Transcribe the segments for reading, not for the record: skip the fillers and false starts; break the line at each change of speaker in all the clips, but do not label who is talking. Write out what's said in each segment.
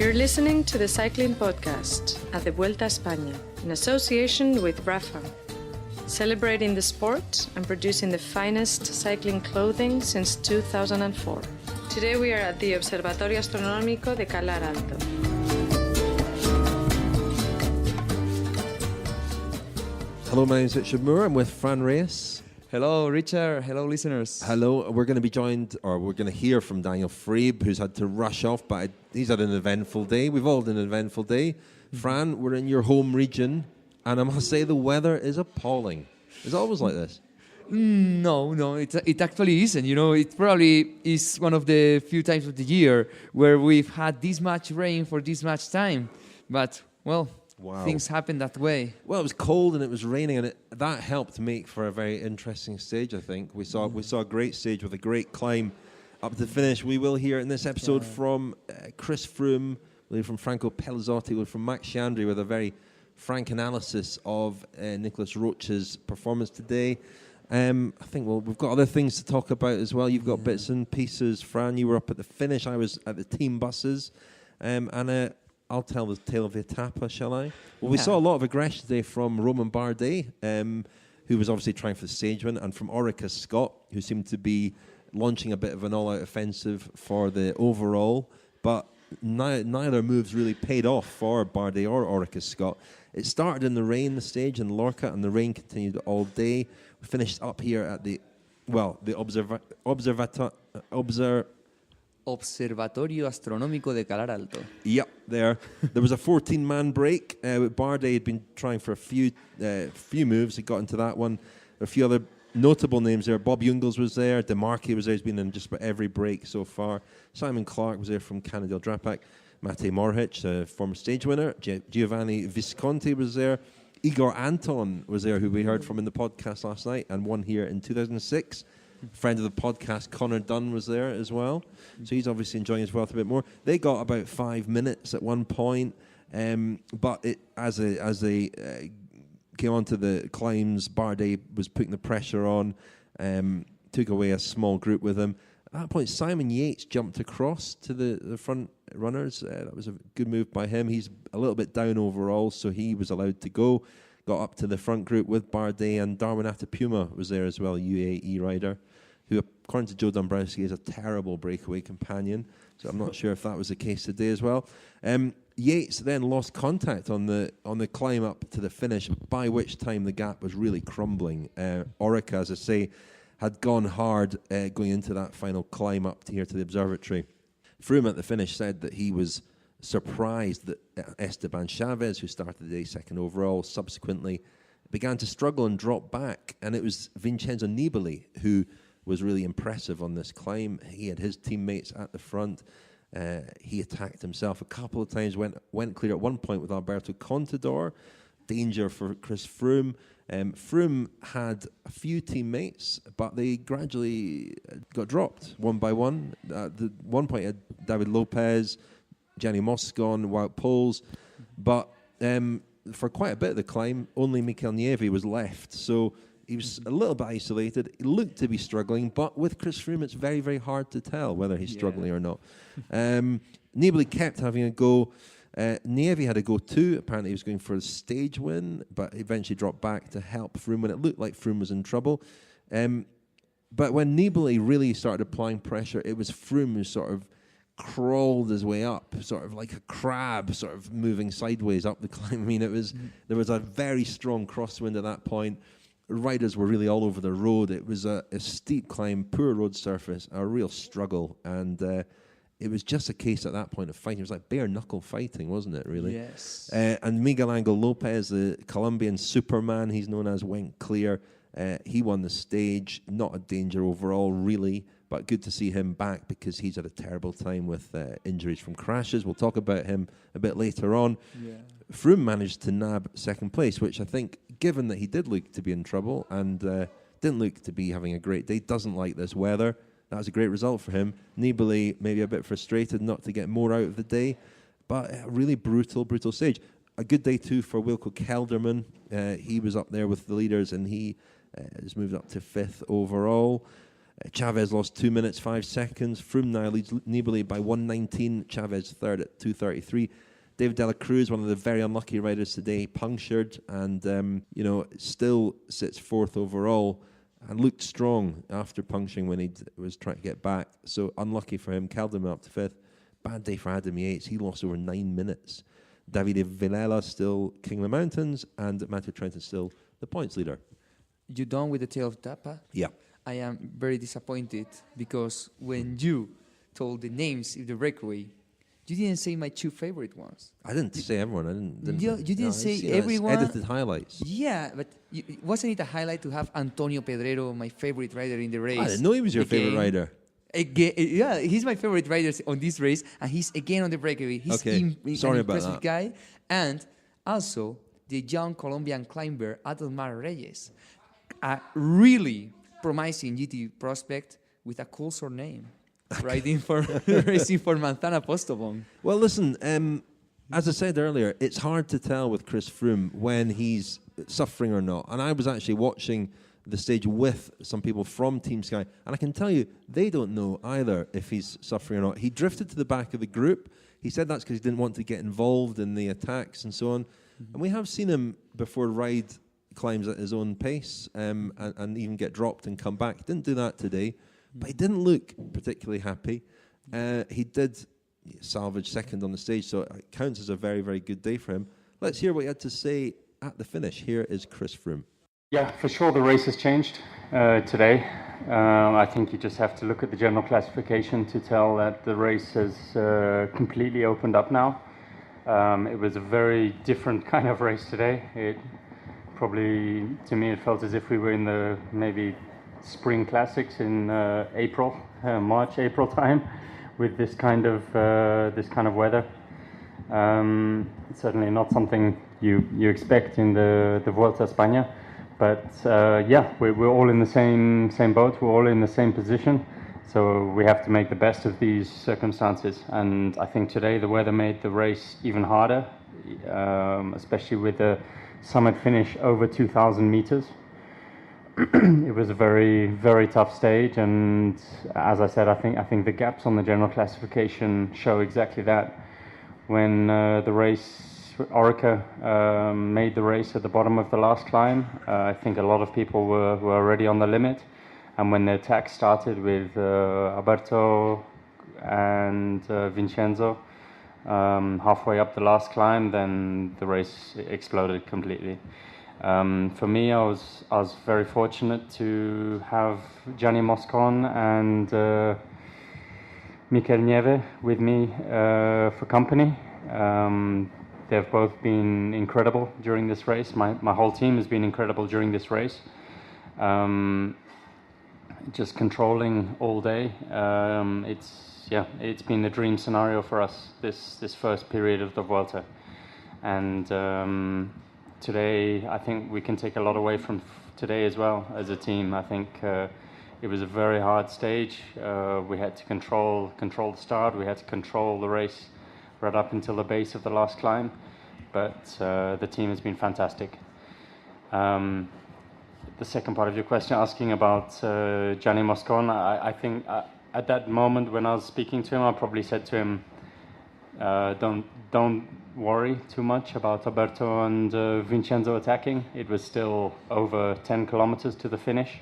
You're listening to the Cycling Podcast at the Vuelta España in association with Rafa, celebrating the sport and producing the finest cycling clothing since 2004. Today we are at the Observatorio Astronómico de Calar Alto.
Hello, my name is Richard Moore. I'm with Fran Reyes.
Hello, Richard. Hello, listeners.
Hello. We're going to be joined, or we're going to hear from Daniel Friebe, who's had to rush off, but he's had an eventful day. We've all had an eventful day. Fran, we're in your home region, and I must say the weather is appalling. Is it always like this?
No, it actually isn't. You know, it probably is one of the few times of the year where we've had this much rain for this much time. But, well,
wow.
Things happen that way.
Well, it was cold and it was raining, and that helped make for a very interesting stage, I think. We saw a great stage with a great climb up to the finish. We will hear in this episode from Chris Froome, we'll hear from Franco Pellizotti, we'll hear from Max Sciandri with a very frank analysis of Nicolas Roche's performance today. I think we've got other things to talk about as well. You've got bits and pieces. Fran, you were up at the finish. I was at the team buses. I'll tell the tale of the Etapa, shall I? Well, we saw a lot of aggression today from Romain Bardet, who was obviously trying for the stage win, and from Orica-Scott, who seemed to be launching a bit of an all-out offensive for the overall. But neither moves really paid off for Bardet or Orica-Scott. It started in the rain, the stage in Lorca, and the rain continued all day. We finished up here at the
Observatorio Astronómico de Calar Alto.
Yep, there. There was a 14-man break. Bardet had been trying for a few moves. He got into that one. A few other notable names there. Bob Jungels was there. DeMarchi was there. He's been in just about every break so far. Simon Clark was there from Cannondale Drapac. Matej Mohoric, a former stage winner. Giovanni Visconti was there. Igor Anton was there, who we heard from in the podcast last night and won here in 2006. Friend of the podcast, Connor Dunn, was there as well. So he's obviously enjoying his wealth a bit more. They got about 5 minutes at one point, but as they came onto the climbs, Bardet was putting the pressure on, took away a small group with him. At that point, Simon Yates jumped across to the front runners. That was a good move by him. He's a little bit down overall, so he was allowed to go. Got up to the front group with Bardet, and Darwin Atapuma was there as well, a UAE rider, who, according to Joe Dombrowski, is a terrible breakaway companion. So I'm not sure if that was the case today as well. Yates then lost contact on the climb up to the finish, by which time the gap was really crumbling. Orica, as I say, had gone hard going into that final climb up to here to the observatory. Froome at the finish said that he was surprised that Esteban Chaves, who started the day second overall, subsequently began to struggle and drop back. And it was Vincenzo Nibali who was really impressive on this climb. He had his teammates at the front. He attacked himself a couple of times, went clear at one point with Alberto Contador. Danger for Chris Froome. Froome had a few teammates, but they gradually got dropped one by one. At one point, he had David Lopez, Gianni Moscon, Wout Poels, but for quite a bit of the climb, only Mikel Nieve was left. So he was a little bit isolated. He looked to be struggling, but with Chris Froome, it's very, very hard to tell whether he's struggling or not. Nibali kept having a go. Nieve had a go too. Apparently he was going for a stage win, but eventually dropped back to help Froome when it looked like Froome was in trouble. But when Nibali really started applying pressure, it was Froome who sort of crawled his way up, sort of like a crab, sort of moving sideways up the climb. I mean, there was a very strong crosswind at that point. Riders were really all over the road. It was a steep climb, poor road surface, a real struggle, and it was just a case at that point of fighting. It was like bare-knuckle fighting, wasn't it, really?
Yes.
And Miguel Angel Lopez, the Colombian Superman, he's known as, went clear. He won the stage. Not a danger overall, really, but good to see him back because he's had a terrible time with injuries from crashes. We'll talk about him a bit later on. Yeah. Froome managed to nab second place, which I think, given that he did look to be in trouble and didn't look to be having a great day, doesn't like this weather, that was a great result for him. Nibali maybe a bit frustrated not to get more out of the day, but a really brutal stage. A good day too for Wilco Kelderman. He was up there with the leaders and he has moved up to 5th overall. Chaves lost 2 minutes 5 seconds. Froome now leads Nibali by 1:19. Chaves third at 2:33. David Dela Cruz, one of the very unlucky riders today, punctured and still sits fourth overall and looked strong after puncturing when he was trying to get back. So unlucky for him. Calderman up to fifth. Bad day for Adam Yates. He lost over 9 minutes. Davide Villela still king of the mountains, and Matthew Trenton still the points leader.
You done with the tale of Tapa?
Yeah.
I am very disappointed because when you told the names of the breakaway, you didn't say my two favorite ones.
I didn't say everyone. I didn't.
You didn't say everyone.
Edited highlights.
Yeah, but wasn't it a highlight to have Antonio Pedrero, my favorite rider in the race?
I didn't know he was your favorite rider.
Again, yeah, he's my favorite rider on this race, and he's again on the breakaway. He's
Sorry
an
about
impressive
that.
guy. And also the young Colombian climber Adelmar Reyes, a really promising GT prospect with a cool surname, racing for Manzana Postobon.
Well, listen, as I said earlier, it's hard to tell with Chris Froome when he's suffering or not. And I was actually watching the stage with some people from Team Sky, and I can tell you, they don't know either if he's suffering or not. He drifted to the back of the group. He said that's because he didn't want to get involved in the attacks and so on. Mm-hmm. And we have seen him before ride climbs at his own pace and even get dropped and come back. He didn't do that today, but he didn't look particularly happy. He did salvage second on the stage, so it counts as a very, very good day for him. Let's hear what he had to say at the finish. Here is Chris Froome.
Yeah, for sure the race has changed today. I think you just have to look at the general classification to tell that the race has completely opened up now. It was a very different kind of race today. It probably, to me, it felt as if we were in the maybe spring classics in March, April time, with this kind of weather. Certainly not something you expect in the Vuelta a España. But we're all in the same boat. We're all in the same position. So we have to make the best of these circumstances. And I think today the weather made the race even harder, especially with the summit finish over 2,000 meters. It was a very, very tough stage. And as I said, I think the gaps on the general classification show exactly that. When the race Orica made the race at the bottom of the last climb, I think a lot of people were already on the limit, and when the attack started with Alberto and Vincenzo halfway up the last climb, then the race exploded completely. For me, I was very fortunate to have Gianni Moscon and Mikel Nieve with me for company. They've both been incredible during this race. My whole team has been incredible during this race. Just controlling all day. It's been a dream scenario for us this first period of the Vuelta. And today, I think we can take a lot away from today as well as a team. I think it was a very hard stage. We had to control the start. We had to control the race right up until the base of the last climb, but the team has been fantastic. The second part of your question, asking about Gianni Moscon, I think at that moment when I was speaking to him, I probably said to him, don't worry too much about Alberto and Vincenzo attacking. It was still over 10 kilometers to the finish,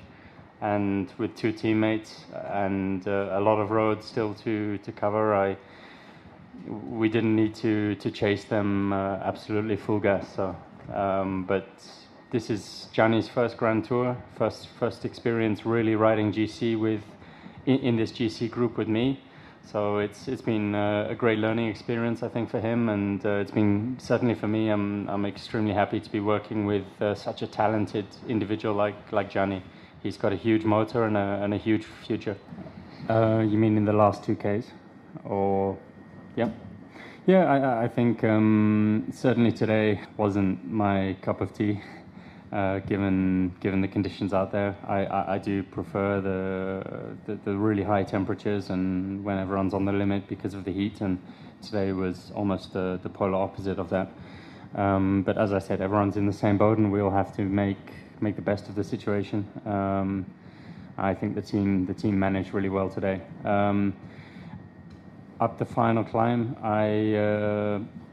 and with two teammates and a lot of roads still to cover, we didn't need to chase them absolutely full gas. So, but this is Gianni's first Grand Tour, first experience really riding GC in this GC group with me. So it's been a great learning experience, I think, for him, and it's been certainly for me. I'm extremely happy to be working with such a talented individual like Gianni. He's got a huge motor and a huge future. You mean in the last 2Ks, or? Yeah, I think certainly today wasn't my cup of tea, given the conditions out there. I do prefer the really high temperatures and when everyone's on the limit because of the heat, and today was almost the polar opposite of that. But as I said, everyone's in the same boat, and we all have to make the best of the situation. I think the team managed really well today. Up the final climb,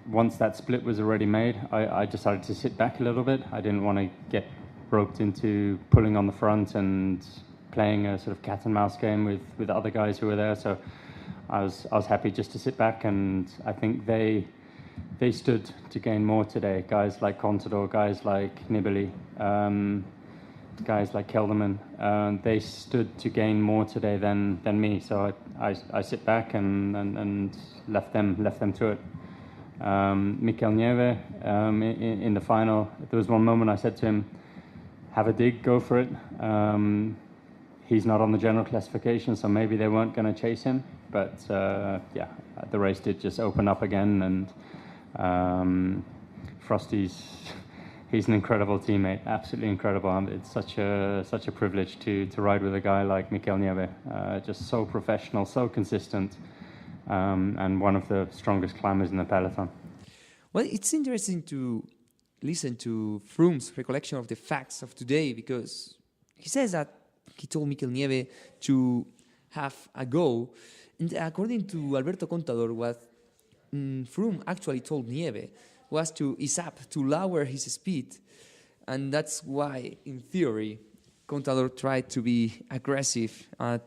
once that split was already made, I decided to sit back a little bit. I didn't want to get roped into pulling on the front and playing a sort of cat and mouse game with other guys who were there. So I was happy just to sit back, and I think they stood to gain more today. Guys like Contador, guys like Nibali, guys like Kelderman, they stood to gain more today than me. So I sit back and left them to it. Mikel Nieve, in the final, there was one moment I said to him, have a dig, go for it. He's not on the general classification, so maybe they weren't going to chase him. But yeah, the race did just open up again, and he's an incredible teammate, absolutely incredible. It's such a privilege to ride with a guy like Mikel Nieve, just so professional, so consistent, and one of the strongest climbers in the peloton.
Well, it's interesting to listen to Froome's recollection of the facts of today, because he says that he told Mikel Nieve to have a go, and according to Alberto Contador, what Froome actually told Nieve was to ease up, to lower his speed, and that's why, in theory, Contador tried to be aggressive at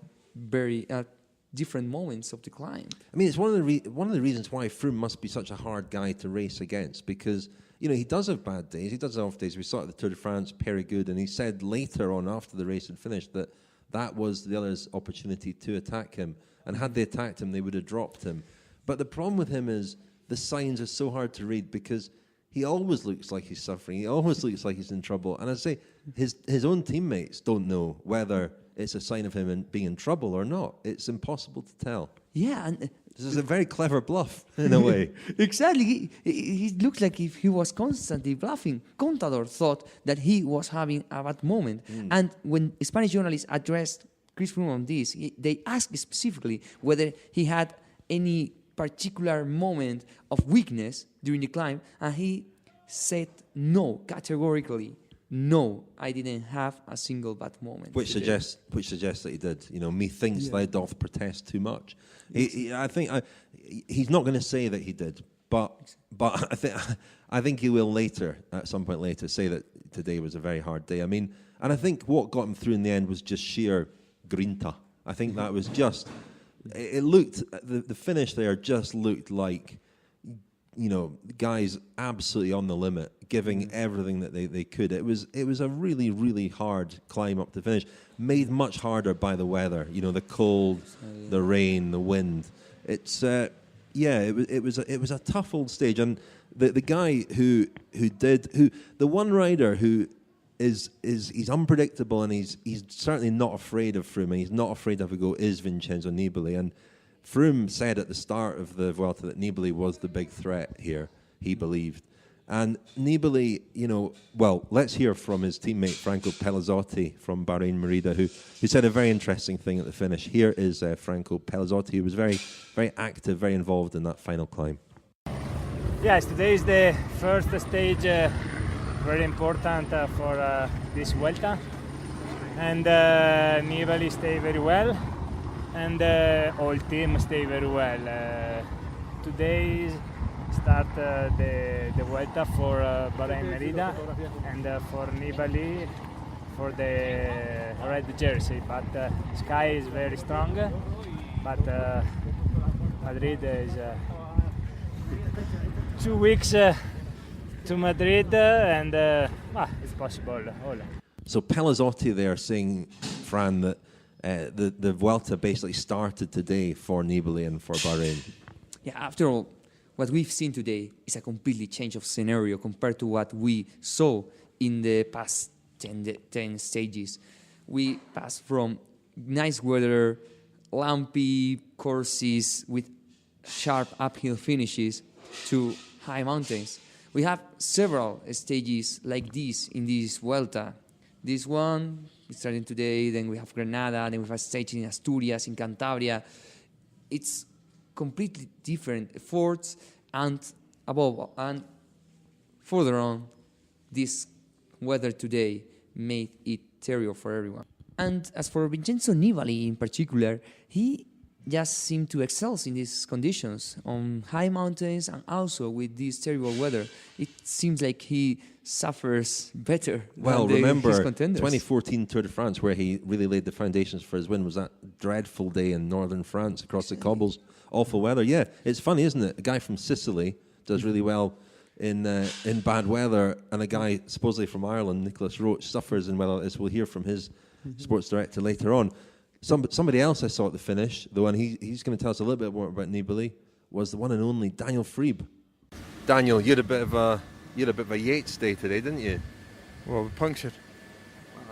different moments of the climb.
I mean, it's one of the reasons why Froome must be such a hard guy to race against, because he does have bad days, he does have off days. We saw it at the Tour de France, Périgueux, and he said later on, after the race had finished, that was the others' opportunity to attack him, and had they attacked him, they would have dropped him. But the problem with him is the signs are so hard to read, because he always looks like he's suffering. He always looks like he's in trouble. And I say his own teammates don't know whether it's a sign of him being in trouble or not. It's impossible to tell.
Yeah, and
this is a very clever bluff in a way.
Exactly. He looks like if he was constantly bluffing. Contador thought that he was having a bad moment. And when Spanish journalists addressed Chris Froome on this, they asked specifically whether he had any particular moment of weakness during the climb, and he said no, categorically. No, I didn't have a single bad moment.
Which suggests that he did. Methinks thou doth protest too much. I think he's not going to say that he did, but I think he will later, at some point later, say that today was a very hard day. I mean, and I think what got him through in the end was just sheer grinta. I think that was just. It looked, the finish there just looked like, guys absolutely on the limit, giving everything that they could. It was a really, really hard climb up to finish, made much harder by the weather. The cold, the rain, the wind. It's it was a tough old stage, and the guy the one rider who he's unpredictable, and he's certainly not afraid of Froome, and he's not afraid of a go, is Vincenzo Nibali. And Froome said at the start of the Vuelta that Nibali was the big threat here, he believed. And Nibali, let's hear from his teammate Franco Pellizotti from Bahrain Merida, who said a very interesting thing at the finish. Here is Franco Pellizotti, who was very, very active, very involved in that final climb.
Yes, today is the first stage, very important for this Vuelta, and Nibali stay very well, and all team stay very well. Today start the Vuelta for Bahrain Merida, and for Nibali for the red jersey, but sky is very strong, but Madrid is 2 weeks to Madrid, and it's possible.
So Pellizotti there saying, Fran, that the Vuelta basically started today for Nibali and for Bahrain.
Yeah, after all, what we've seen today is a completely change of scenario compared to what we saw in the past 10 stages. We passed from nice weather, lumpy courses with sharp uphill finishes, to high mountains. We have several stages like this in this Vuelta. This one is starting today, then we have Granada, then we have stages in Asturias, in Cantabria. It's completely different efforts, and above all, and further on, this weather today made it terrible for everyone. And as for Vincenzo Nibali in particular, he just seemed to excel in these conditions on high mountains and also with this terrible weather. It seems like he suffers better than
remember
his contenders.
2014 Tour de France, where he really laid the foundations for his win, was that dreadful day in northern France across the cobbles, awful weather. Yeah, it's funny, isn't it? A guy from Sicily does really well in bad weather, and a guy supposedly from Ireland, Nicolas Roche, suffers in weather, as we'll hear from his sports director later on. Somebody else I saw at the finish, though, and he's going to tell us a little bit more about Nibali, was the one and only Daniel Friebe. Daniel, you had a bit of a Yates day today, didn't you?
Well, we punctured.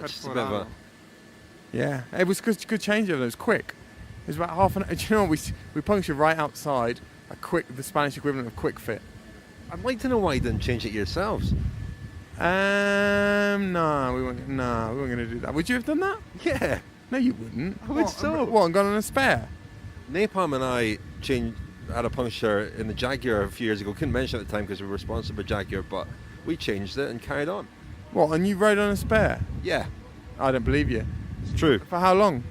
Just a bit of a...
Yeah, it was good changeover. It was quick. It was about half an hour. Do you know what? We punctured right outside the Spanish equivalent of Quick Fit.
I'd like to know why you didn't change it yourselves.
No, we weren't going to do that. Would you have done that?
Yeah.
No, you wouldn't.
I would so.
What, and gone on a spare?
Napalm and I had a puncture in the Jaguar a few years ago. Couldn't mention it at the time because we were sponsored by Jaguar, but we changed it and carried on.
What, and you rode on a spare?
Yeah.
I don't believe you.
It's true.
For how long?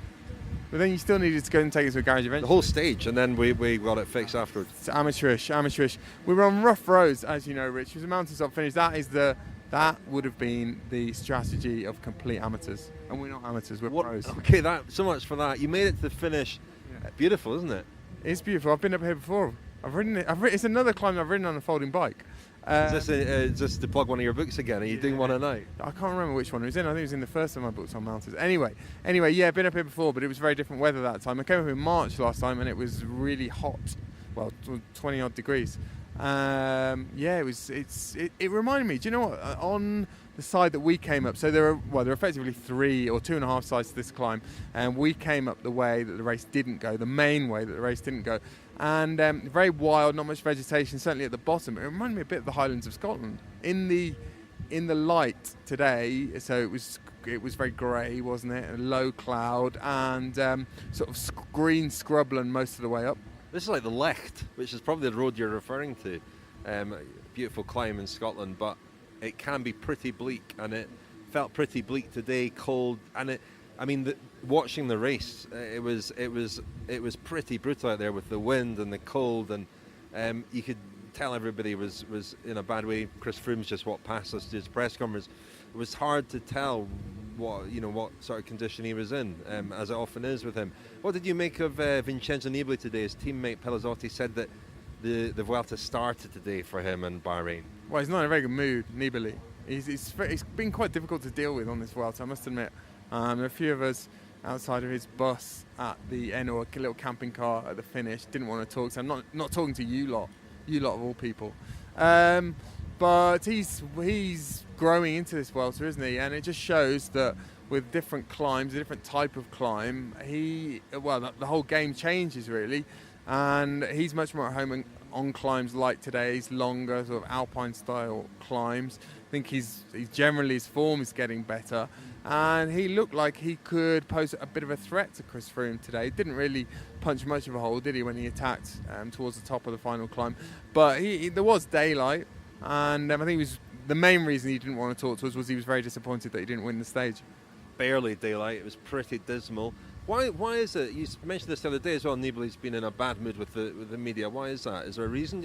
But then you still needed to go and take it to a garage eventually.
The whole stage, and then we got it fixed afterwards.
It's amateurish. We were on rough roads, as you know, Rich. It was a mountaintop finish. That would have been the strategy of complete amateurs. And we're not amateurs, we're pros.
Okay, so much for that. You made it to the finish.
Yeah.
Beautiful, isn't it?
It's beautiful. I've been up here before. I've ridden it. It's another climb I've ridden on a folding bike.
Is this to plug one of your books again? Are you doing one at night?
I can't remember which one it was in. I think it was in the first of my books on mountains. Anyway, yeah, been up here before, but it was very different weather that time. I came up in March last time, and it was really hot. Well, 20 odd degrees. It reminded me. Do you know what? On the side that we came up, so there are effectively 3 or 2.5 sides to this climb, and we came up the way that the race didn't go, the main way that the race didn't go, and very wild, not much vegetation, certainly at the bottom. It reminded me a bit of the Highlands of Scotland in the light today. So it was very grey, wasn't it? A low cloud and sort of green scrubland most of the way up.
This is like the Lecht, which is probably the road you're referring to. Beautiful climb in Scotland, but it can be pretty bleak, and it felt pretty bleak today, cold, and watching the race, it was pretty brutal out there with the wind and the cold, and you could tell everybody was in a bad way. Chris Froome's just walked past us to his press conference. It was hard to tell what sort of condition he was in, as it often is with him. What did you make of Vincenzo Nibali today? His teammate Pellizotti said that the Vuelta started today for him in Bahrain.
Well, he's not in a very good mood, Nibali. He's been quite difficult to deal with on this Vuelta, I must admit. A few of us outside of his bus at the end, or a little camping car at the finish, didn't want to talk, so I'm not talking to you lot of all people. But he's growing into this Vuelta, isn't he? And it just shows that with different climbs, a different type of climb, the whole game changes really, and he's much more at home on climbs like today's longer sort of alpine style climbs. I think his form is getting better, and he looked like he could pose a bit of a threat to Chris Froome today. Didn't really punch much of a hole, did he, when he attacked towards the top of the final climb? But there was daylight, and I think the main reason he didn't want to talk to us was he was very disappointed that he didn't win the stage.
Barely daylight. It was pretty dismal. Why is it? You mentioned this the other day as well. Nibali's been in a bad mood with the media. Why is that? Is there a reason?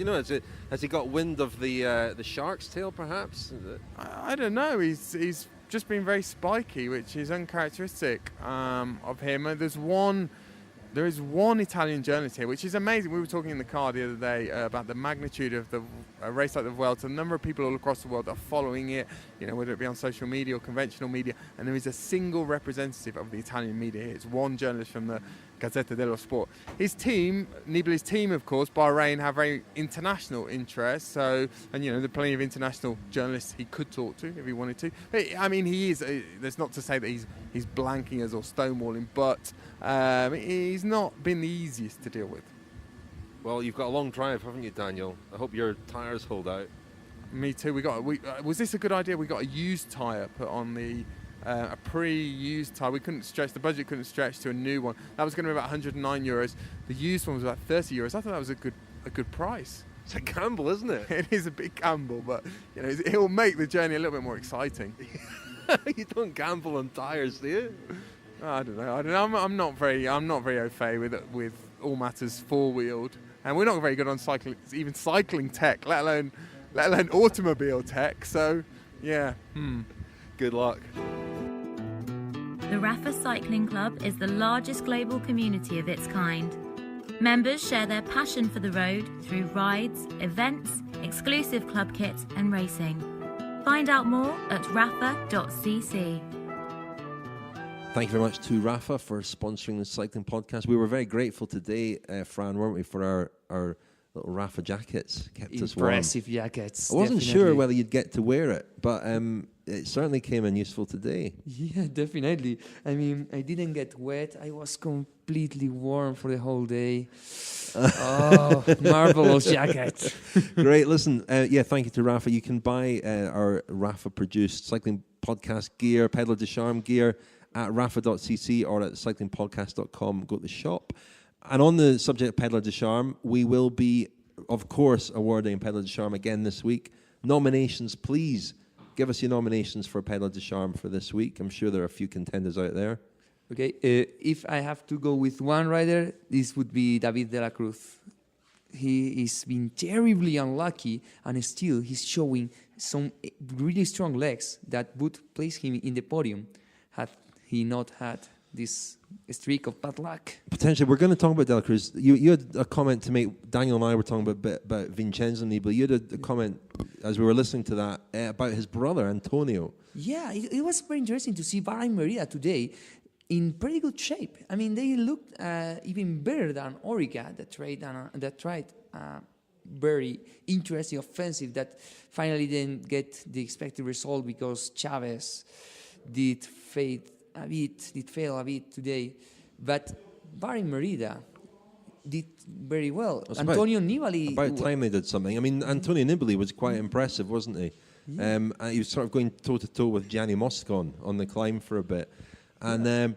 Has he got wind of the shark's tail, perhaps?
I don't know. He's just been very spiky, which is uncharacteristic of him. And there is one Italian journalist here, which is amazing. We were talking in the car the other day about the magnitude of a race like the Vuelta. The number of people all across the world are following it, whether it be on social media or conventional media. And there is a single representative of the Italian media here. It's one journalist from the Gazzetta dello Sport. His team, Nibali's team, of course, Bahrain, have very international interests. So, and there are plenty of international journalists he could talk to if he wanted to. But, he is. That's not to say that he's blanking us or stonewalling, but he's not been the easiest to deal with.
Well, you've got a long drive, haven't you, Daniel? I hope your tyres hold out.
Me too. Was this a good idea? We got a used tyre put on a pre-used tyre. The budget couldn't stretch to a new one. That was going to be about €109. The used one was about €30. I thought that was a good price.
It's a gamble, isn't it?
It is a big gamble, but it will make the journey a little bit more exciting.
You don't gamble on tyres, do you?
I don't know. I'm not very au fait with all matters four-wheeled, and we're not very good on cycling tech, let alone automobile tech. So, yeah. Good luck.
The Rapha Cycling Club is the largest global community of its kind. Members share their passion for the road through rides, events, exclusive club kits and racing. Find out more at rapha.cc.
Thank you very much to Rapha for sponsoring the cycling podcast. We were very grateful today, Fran, weren't we, for our little Rapha jackets. Kept us warm.
Impressive jackets.
I wasn't
definitely.
sure whether you'd get to wear it, but it certainly came in useful today.
Yeah, definitely. I mean, I didn't get wet. I was completely warm for the whole day. Oh, marvelous jacket.
Great. Listen, thank you to Rapha. You can buy our Rapha-produced cycling podcast gear, Pedal de Charme gear, at rapha.cc or at cyclingpodcast.com. Go to the shop. And on the subject of Pedal de Charme, we will be, of course, awarding Pedal de Charme again this week. Nominations, please. Give us your nominations for Pedal de Charme for this week. I'm sure there are a few contenders out there.
Okay, if I have to go with one rider, this would be David de la Cruz. He is been terribly unlucky, and still he's showing some really strong legs that would place him in the podium had he not had this streak of bad luck.
Potentially, we're going to talk about De La Cruz. You had a comment to make. Daniel and I were talking about Vincenzo Nibali. You had a comment as we were listening to that about his brother Antonio.
Yeah, it was very interesting to see Bahrain Merida today in pretty good shape. I mean, they looked even better than Orica that tried very interesting offensive that finally didn't get the expected result because Chaves did fail a bit today. But Bahrain Merida did very well. Antonio Nibali...
About time they did something. I mean, Antonio Nibali was quite impressive, wasn't he? Yeah. He was sort of going toe-to-toe with Gianni Moscon on the climb for a bit. And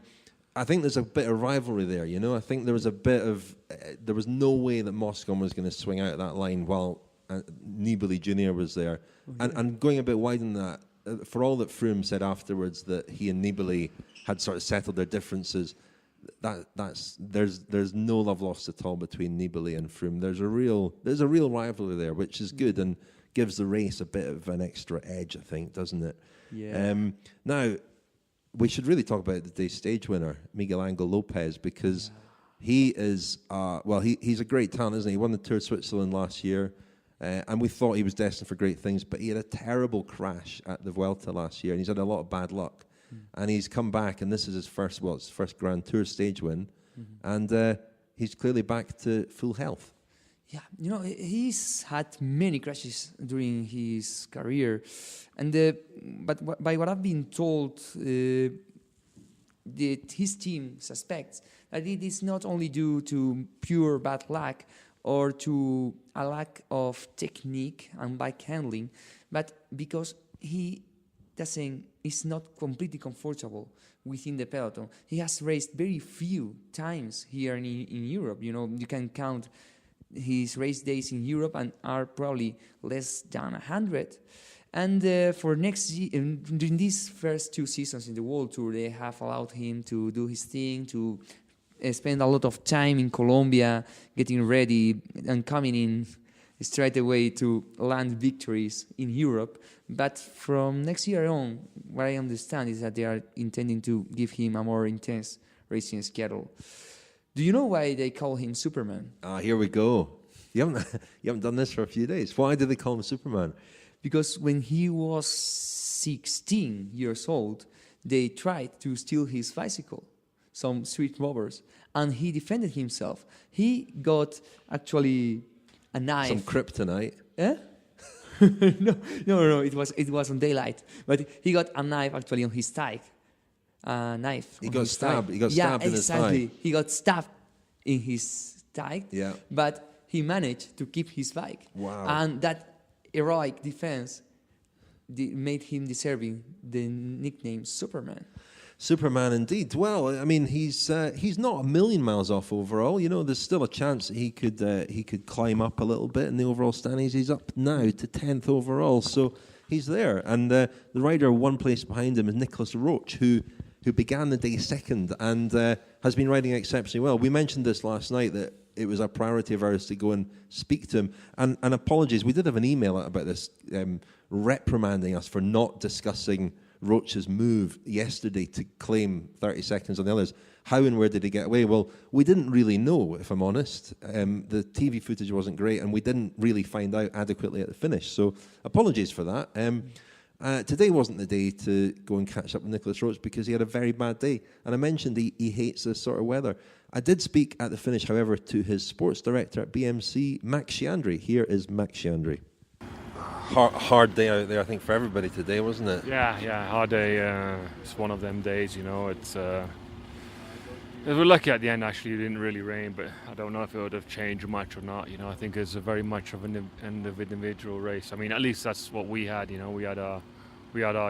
I think there's a bit of rivalry there, you know? I think there was a bit of... there was no way that Moscon was going to swing out that line while Nibali Jr. was there. Mm-hmm. And going a bit wider than that, for all that Froome said afterwards that he and Nibali had sort of settled their differences, there's no love lost at all between Nibali and Froome. There's a real rivalry there, which is good and gives the race a bit of an extra edge, I think, doesn't it?
Yeah.
Now, we should really talk about the day's stage winner, Miguel Angel Lopez, because he is he's a great talent, isn't he? He won the Tour of Switzerland last year. And we thought he was destined for great things, but he had a terrible crash at the Vuelta last year, and he's had a lot of bad luck. And he's come back, and this is his first Grand Tour stage win, and he's clearly back to full health.
Yeah, you know, he's had many crashes during his career, and but by what I've been told, his team suspects that it is not only due to pure bad luck or to a lack of technique and bike handling, but because he is not completely comfortable within the peloton. He has raced very few times here in Europe. You know, you can count his race days in Europe and are probably less than 100. And for next year, during these first 2 seasons in the World Tour, they have allowed him to do his thing, to spend a lot of time in Colombia, getting ready and coming in straight away to land victories in Europe. But from next year on, what I understand is that they are intending to give him a more intense racing schedule. Do you know why they call him Superman?
Here we go. You haven't done this for a few days. Why do they call him Superman?
Because when he was 16 years old, they tried to steal his bicycle, some street robbers, and he defended himself. He got actually a knife.
Some kryptonite.
Eh? No. It was on daylight, but he got a knife actually on his thigh. A knife.
He got stabbed. He got stabbed in his thigh.
He got stabbed in his thigh.
Yeah.
But he managed to keep his bike.
Wow.
And that heroic defense made him deserving the nickname Superman.
Superman indeed. Well, I mean, he's not a million miles off overall. You know, there's still a chance that he could climb up a little bit in the overall standings. He's up now to 10th overall, so he's there. And the rider one place behind him is Nicolas Roche, who who began the day second and has been riding exceptionally well. We mentioned this last night, that it was a priority of ours to go and speak to him. And apologies, we did have an email about this, reprimanding us for not discussing Roche's move yesterday to claim 30 seconds on the others. How and where did he get away? Well, we didn't really know, if I'm honest. The TV footage wasn't great, and we didn't really find out adequately at the finish. So apologies for that. Today wasn't the day to go and catch up with Nicolas Roche because he had a very bad day. And I mentioned he hates this sort of weather. I did speak at the finish, however, to his sports director at BMC, Max Sciandri. Here is Max Sciandri. Hard day out there, I think, for everybody today, wasn't it?
Yeah, hard day. It's one of them days, It's we're lucky at the end. Actually, it didn't really rain, but I don't know if it would have changed much or not. I think it's a very much of an individual race. I mean, at least that's what we had. We had our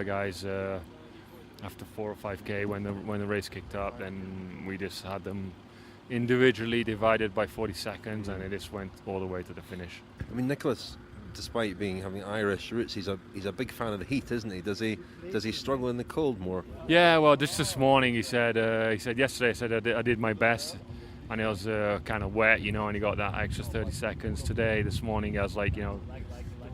guys after 4 or 5k when the race kicked up. Then we just had them individually divided by 40 seconds, and it just went all the way to the finish.
I mean, Nicolas, despite having Irish roots, he's a big fan of the heat, isn't he? Does he struggle in the cold more?
Yeah, well, just this morning he said yesterday I did my best, and it was kind of wet, and he got that extra 30 seconds. Today, this morning, I was like,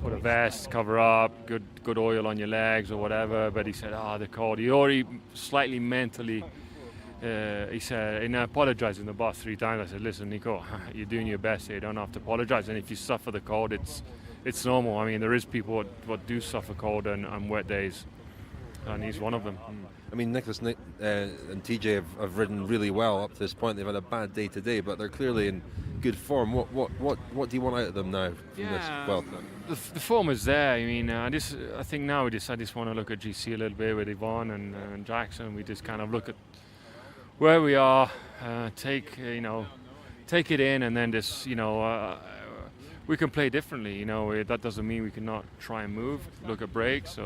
put a vest, cover up, good oil on your legs or whatever. But he said, the cold. He already slightly mentally. He said, and I apologized in the bus 3 times. I said, listen, Nico, you're doing your best here. You don't have to apologize. And if you suffer the cold, it's normal. I mean, there is people what do suffer cold and wet days, and he's one of them.
I mean, Nicolas and TJ have ridden really well up to this point. They've had a bad day today, but they're clearly in good form. What do you want out of them now from this Vuelta?
The form is there. I mean, I think now I just want to look at GC a little bit with Yvonne and Jackson. We just kind of look at where we are, take it in, and then just we can play differently. That doesn't mean we cannot try and move, look at breaks,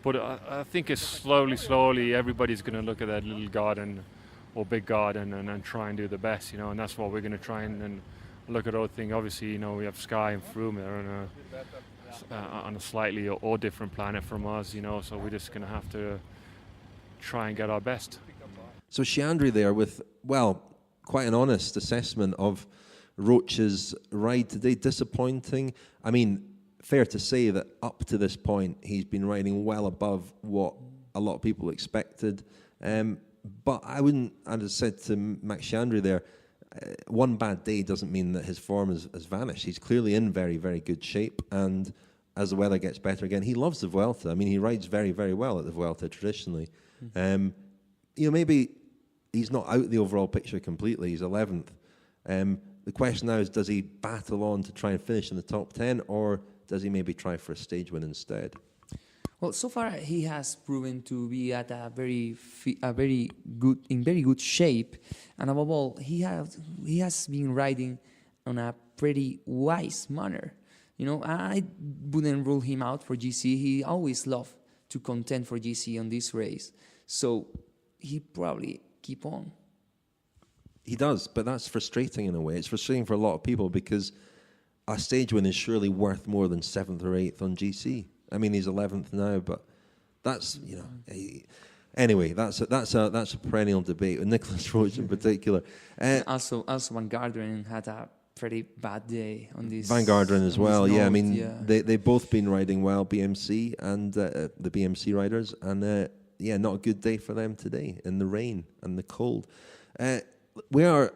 but I think it's slowly everybody's going to look at that little garden or big garden and try and do the best, and that's what we're going to try and look at other things. Obviously, we have Sky and Froome. They're on a slightly or different planet from us, so we're just going to have to try and get our best.
So Sciandri there with, quite an honest assessment of Roche's ride today. Disappointing. I mean, fair to say that up to this point he's been riding well above what a lot of people expected. But I wouldn't, as I said to Max Sciandri there, one bad day doesn't mean that his form has vanished. He's clearly in very, very good shape, and as the weather gets better again, he loves the Vuelta. I mean, he rides very, very well at the Vuelta traditionally. Maybe he's not out the overall picture completely. He's 11th. The question now is, does he battle on to try and finish in the top 10, or does he maybe try for a stage win instead?
Well, so far he has proven to be at a very good shape, and above all, he has been riding on a pretty wise manner. I wouldn't rule him out for GC. He always loved to contend for GC on this race, so he probably keep on.
He does, but that's frustrating in a way. It's frustrating for a lot of people because a stage win is surely worth more than 7th or 8th on GC. I mean, he's 11th now, but that's, anyway, that's a perennial debate with Nicolas Roche in particular.
Also Van Garderen had a pretty bad day on this.
Van Garderen as well,
note,
yeah. I mean, they've both been riding well, BMC and the BMC riders, and not a good day for them today in the rain and the cold. We are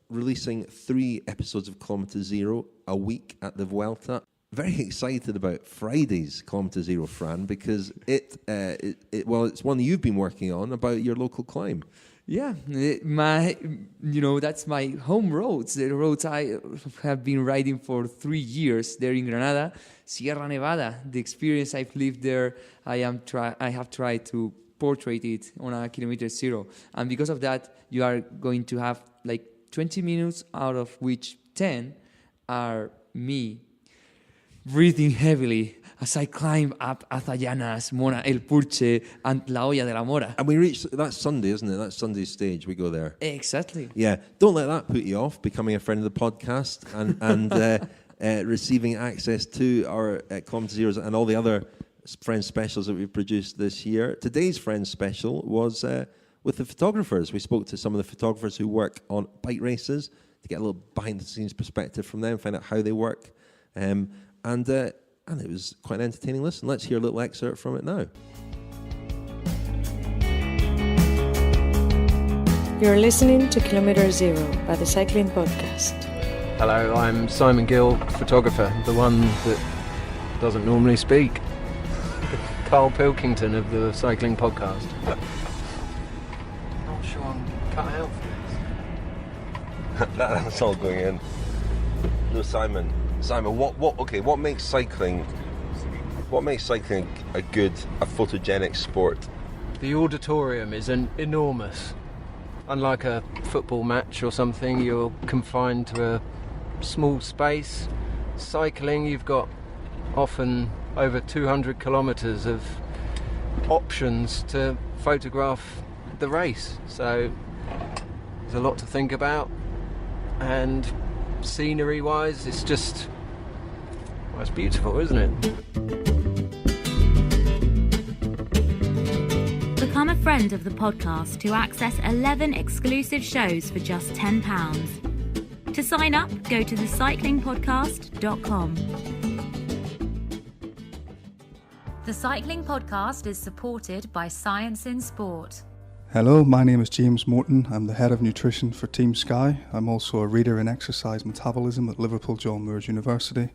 releasing 3 episodes of Kilometre Zero a week at the Vuelta. Very excited about Friday's Kilometre Zero, Fran, because it's one you've been working on about your local climb.
Yeah, that's my home roads. The roads I have been riding for 3 years there in Granada, Sierra Nevada. The experience I've lived there, I have tried to portray it on a Kilometre Zero, and because of that, you are going to have like 20 minutes, out of which 10 are me breathing heavily as I climb up Azallanas, Mona, El Purche, and La Hoya de la Mora.
And we reach, that's Sunday, isn't it? That's Sunday's stage, we go there.
Exactly.
Yeah, don't let that put you off becoming a friend of the podcast and receiving access to our Kilometre Zeros and all the other Friends specials that we've produced this year. Today's Friends special was with the photographers. We spoke to some of the photographers who work on bike races to get a little behind-the-scenes perspective from them, find out how they work. And it was quite an entertaining listen. Let's hear a little excerpt from it now.
You're listening to Kilometre Zero by the Cycling Podcast.
Hello, I'm Simon Gill, photographer, the one that doesn't normally speak. Carl Pilkington of the Cycling Podcast. Not sure I'm cut out for this.
That's all going in. No, Simon, what makes cycling a photogenic sport?
The auditorium is enormous. Unlike a football match or something, you're confined to a small space. Cycling, you've got often over 200 kilometres of options to photograph the race. So there's a lot to think about, and scenery-wise, it's just, well, it's beautiful, isn't it?
Become a friend of the podcast to access 11 exclusive shows for just £10. To sign up, go to thecyclingpodcast.com. The Cycling Podcast is supported by Science in Sport.
Hello, my name is James Morton. I'm the head of nutrition for Team Sky. I'm also a reader in exercise metabolism at Liverpool John Moores University.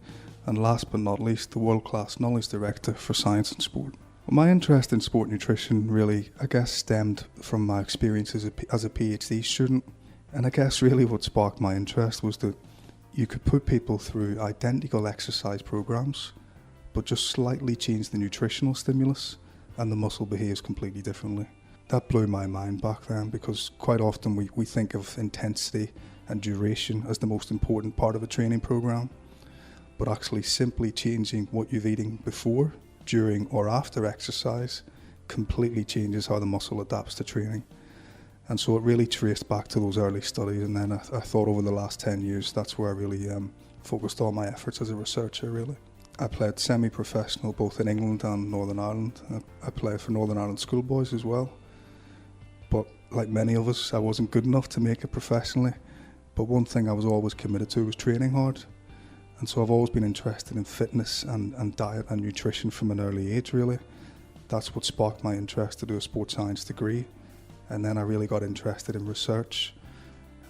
And last but not least, the world-class knowledge director for Science in Sport. Well, my interest in sport nutrition really, I guess, stemmed from my experience as a PhD student. And I guess really what sparked my interest was that you could put people through identical exercise programs, but just slightly change the nutritional stimulus, and the muscle behaves completely differently. That blew my mind back then, because quite often we think of intensity and duration as the most important part of a training program, but actually simply changing what you're eating before, during or after exercise completely changes how the muscle adapts to training. And so it really traced back to those early studies, and then I thought over the last 10 years that's where I really focused all my efforts as a researcher, really. I played semi-professional both in England and Northern Ireland. I played for Northern Ireland schoolboys as well. But like many of us, I wasn't good enough to make it professionally. But one thing I was always committed to was training hard. And so I've always been interested in fitness and diet and nutrition from an early age, really. That's what sparked my interest to do a sports science degree. And then I really got interested in research.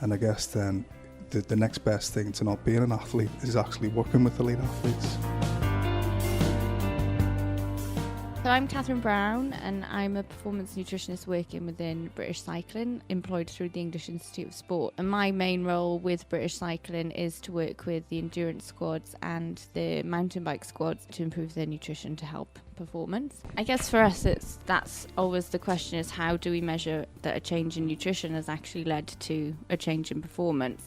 And I guess then the next best thing to not being an athlete is actually working with elite athletes.
So I'm Catherine Brown, and I'm a performance nutritionist working within British Cycling, employed through the English Institute of Sport. And my main role with British Cycling is to work with the endurance squads and the mountain bike squads to improve their nutrition to help performance. I guess for us that's always the question, is how do we measure that a change in nutrition has actually led to a change in performance?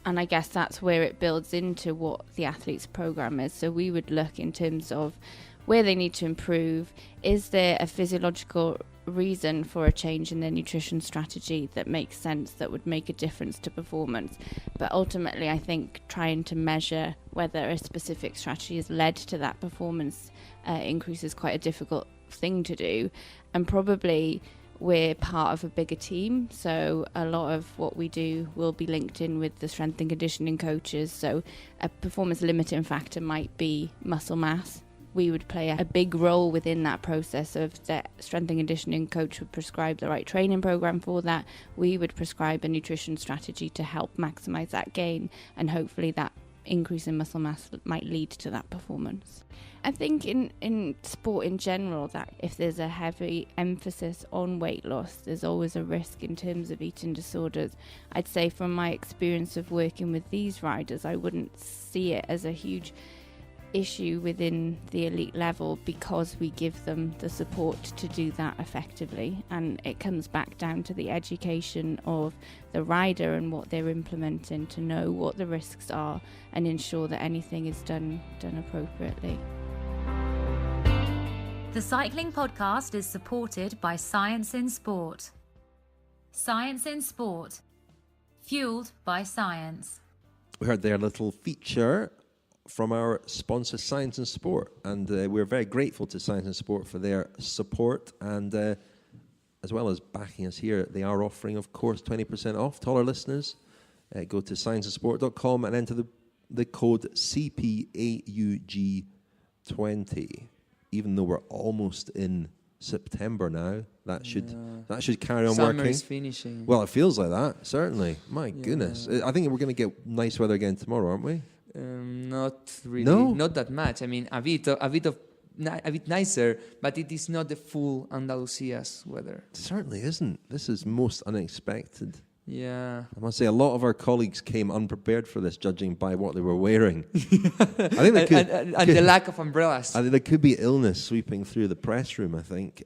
And I guess that's where it builds into what the athlete's program is. So we would look in terms of where they need to improve. Is there a physiological reason for a change in their nutrition strategy that makes sense, that would make a difference to performance? But ultimately, I think trying to measure whether a specific strategy has led to that performance increase is quite a difficult thing to do. And probably we're part of a bigger team, so a lot of what we do will be linked in with the strength and conditioning coaches. So a performance limiting factor might be muscle mass. We would play a big role within that process of the strength and conditioning coach would prescribe the right training program for that. We would prescribe a nutrition strategy to help maximize that gain, and hopefully that increase in muscle mass might lead to that performance. I think in sport in general, that if there's a heavy emphasis on weight loss, there's always a risk in terms of eating disorders. I'd say from my experience of working with these riders, I wouldn't see it as a huge issue within the elite level, because we give them the support to do that effectively, and it comes back down to the education of the rider and what they're implementing to know what the risks are and ensure that anything is done appropriately.
The Cycling Podcast is supported by Science in Sport. Science in Sport, fueled by science.
We heard their little feature from our sponsor, Science and Sport. And we're very grateful to Science and Sport for their support. And as well as backing us here, they are offering, of course, 20% off to all our listeners. Go to scienceandsport.com and enter the code CPAUG20. Even though we're almost in September now, that should carry on
Summer
working.
is finishing.
Well, it feels like that, certainly. My goodness. I think we're going to get nice weather again tomorrow, aren't we?
Not really.
No?
Not that much. I mean, a bit nicer, but it is not the full Andalusia's weather.
It certainly isn't. This is most unexpected.
Yeah.
I must say, a lot of our colleagues came unprepared for this, judging by what they were wearing. I think they could,
and the lack of umbrellas.
I think there could be illness sweeping through the press room, I think.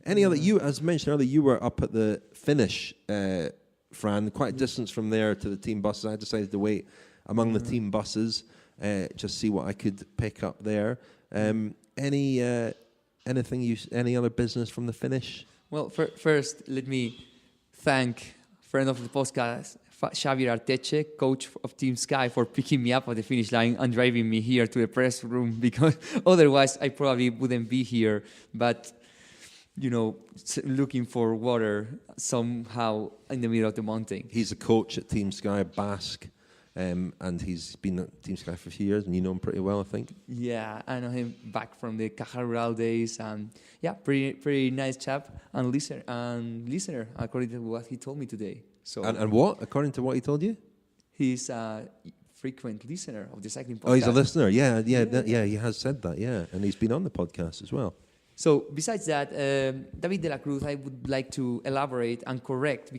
Any other, you, as mentioned earlier, you were up at the finish, Fran, quite a distance from there to the team buses. I decided to wait among the team buses, just see what I could pick up there. Any other business from the finish?
Well, first, let me thank friend of the podcast, Xavier Arteche, coach of Team Sky, for picking me up at the finish line and driving me here to the press room, because otherwise I probably wouldn't be here. But, looking for water somehow in the middle of the mountain.
He's a coach at Team Sky Basque, and he's been at Team Sky for a few years, and you know him pretty well, I think.
Yeah, I know him back from the Calar days, and pretty nice chap and listener, according to what he told me today. So
and what, according to what he told you?
He's a frequent listener of the cycling podcast.
Oh, he's a listener. Yeah, he has said that. Yeah, and he's been on the podcast as well.
So besides that, David de la Cruz, I would like to elaborate and correct you.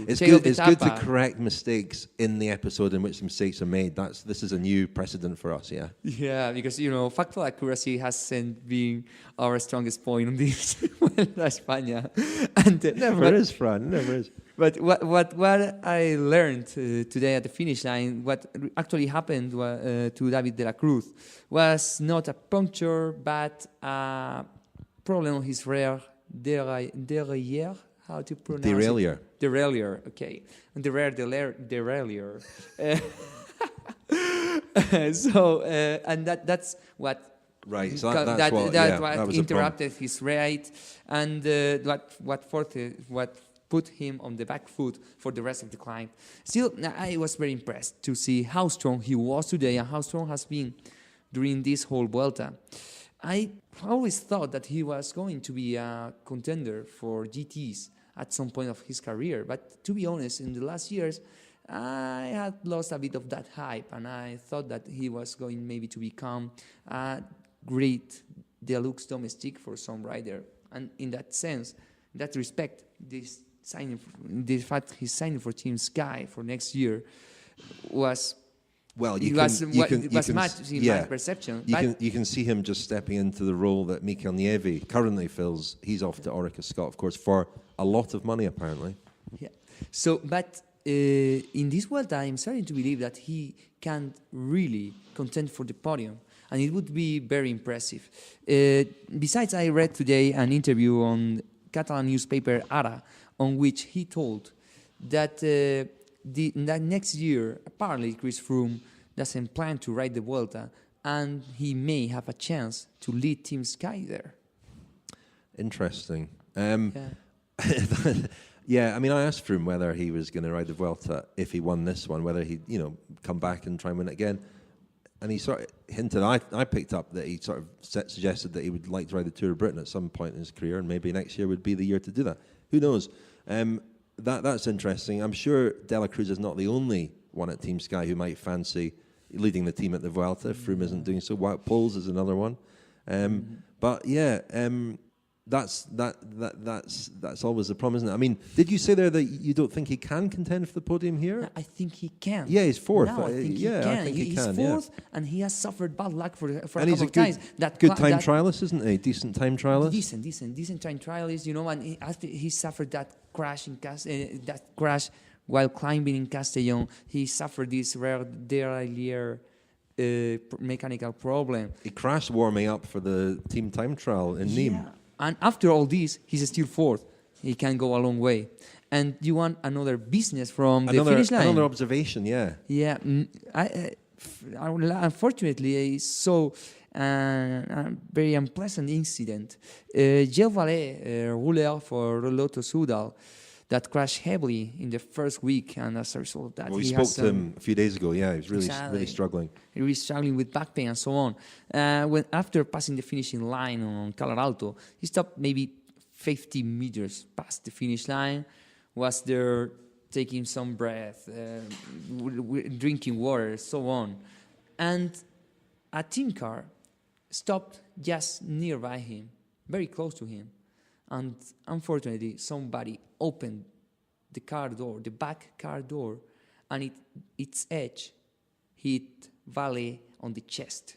It's good to correct mistakes in the episode in which mistakes are made. This is a new precedent for us, yeah.
Yeah, because, factual accuracy hasn't been our strongest point on this España. And,
never is, Fran, never is.
But what I learned today at the finish line, what actually happened to David de la Cruz, was not a puncture, but a problem on his rear derailleur. How to pronounce
derailleur.
It? Derailleur, okay. And the rear derailleur. And that's what.
Right, so that's what
interrupted his ride, and what put him on the back foot for the rest of the climb. Still, I was very impressed to see how strong he was today and how strong has been during this whole Vuelta. I always thought that he was going to be a contender for GTs at some point of his career, but to be honest, in the last years, I had lost a bit of that hype, and I thought that he was going maybe to become a great deluxe domestic for some rider. And in that sense, in that respect, the fact he's signing for Team Sky for next year was
much in my
perception.
You can see him just stepping into the role that Mikel Nieve currently fills. He's off to Orica-Scott, of course, for a lot of money, apparently.
Yeah. So, but in this Vuelta, I'm starting to believe that he can really contend for the podium, and it would be very impressive. Besides, I read today an interview on Catalan newspaper Ara, on which he told that that next year, apparently Chris Froome doesn't plan to ride the Vuelta, and he may have a chance to lead Team Sky there.
Interesting. Yeah, I mean, I asked Froome whether he was going to ride the Vuelta if he won this one, whether he'd, come back and try and win it again. And he sort of hinted, I picked up that he sort of suggested that he would like to ride the Tour of Britain at some point in his career, and maybe next year would be the year to do that. Who knows? That's interesting. I'm sure De La Cruz is not the only one at Team Sky who might fancy leading the team at the Vuelta. Froome isn't doing so. Wout Poels is another one. But yeah, that's always the problem, isn't it? I mean, did you say there that you don't think he can contend for the podium here?
I think he can.
Yeah, he's fourth.
No, I think he can. I think he's fourth, and he has suffered bad luck for a couple of times.
Good time trialist, isn't he? Decent time trialist.
Decent time trialist. And after he suffered that crash while climbing in Castellón, he suffered this rare derailleur mechanical problem.
He crashed warming up for the team time trial in Nîmes.
And after all this, he's still fourth. He can go a long way. And you want another business from the finish line?
Another observation, yeah.
Yeah. unfortunately, I saw a very unpleasant incident. Gilles Vallet, ruler for Lotto Soudal, that crashed heavily in the first week, and as a result of that,
we spoke to him a few days ago. Yeah, he was really struggling.
He was struggling with back pain and so on. After passing the finishing line on Calar Alto, he stopped maybe 50 meters past the finish line, was there taking some breath, drinking water, so on. And a team car stopped just nearby him, very close to him. And unfortunately, somebody opened the car door, the back car door, and its edge hit Vallet on the chest.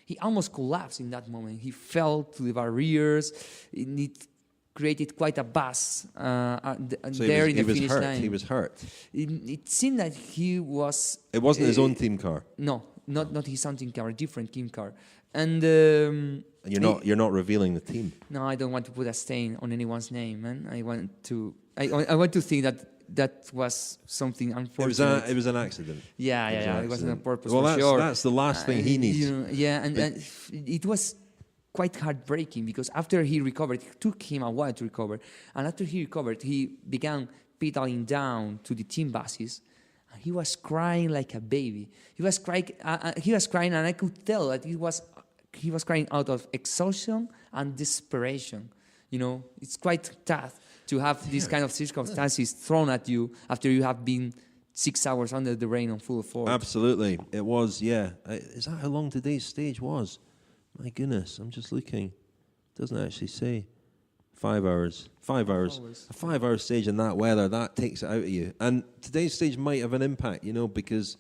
He almost collapsed in that moment. He fell to the barriers. It created quite a buzz in the finish line.
He was hurt.
It seemed that he was...
It wasn't his own team car?
No, not his own team car, a different team car. And
you're not revealing the team.
No, I don't want to put a stain on anyone's name, man. I want to think that was something unfortunate.
It was an accident.
Yeah. It wasn't on purpose.
Well,
for sure.
That's the last thing he needs.
And it was quite heartbreaking because after he recovered, it took him a while to recover, and after he recovered, he began pedaling down to the team buses. He was crying like a baby. He was crying, and I could tell that he was crying out of exhaustion and desperation. You know, it's quite tough to have these kind of circumstances thrown at you after you have been 6 hours under the rain on full force.
Absolutely, it was. Yeah, is that how long today's stage was? My goodness, I'm just looking. It doesn't actually say. 5 hours. 5 hours. A 5 hour stage in that weather, that takes it out of you. And today's stage might have an impact, because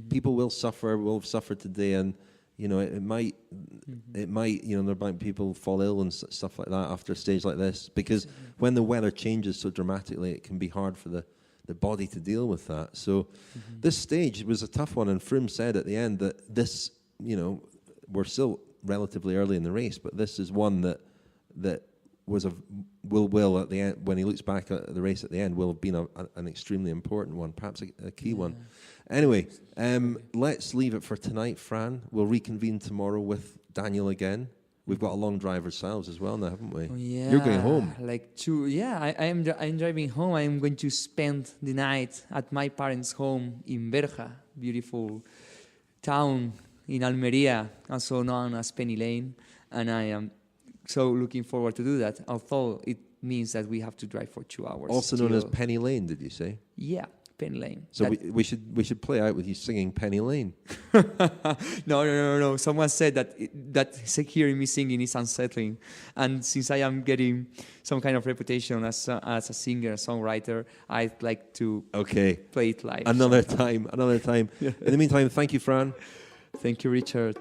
people will have suffered today, and it might, there might people fall ill and stuff like that after a stage like this, because when the weather changes so dramatically, it can be hard for the body to deal with that. So this stage was a tough one, and Froome said at the end that this, we're still relatively early in the race, but this is one that was will at the end, when he looks back at the race at the end, will have been an extremely important one, perhaps a key one. Anyway, let's leave it for tonight, Fran. We'll reconvene tomorrow with Daniel again. We've got a long drive ourselves as well now, haven't we?
Oh, yeah.
You're going home.
I'm driving home. I'm going to spend the night at my parents' home in Berja, beautiful town in Almeria, also known as Penny Lane, and I am so looking forward to do that, although it means that we have to drive for 2 hours.
Also known as Penny Lane, did you say?
Yeah, Penny Lane.
So we should play out with you singing Penny Lane.
No. Someone said that hearing me singing is unsettling, and since I am getting some kind of reputation as a singer, a songwriter, I'd like to play it live.
Another time.
Yeah.
In the meantime, thank you, Fran.
Thank you, Richard.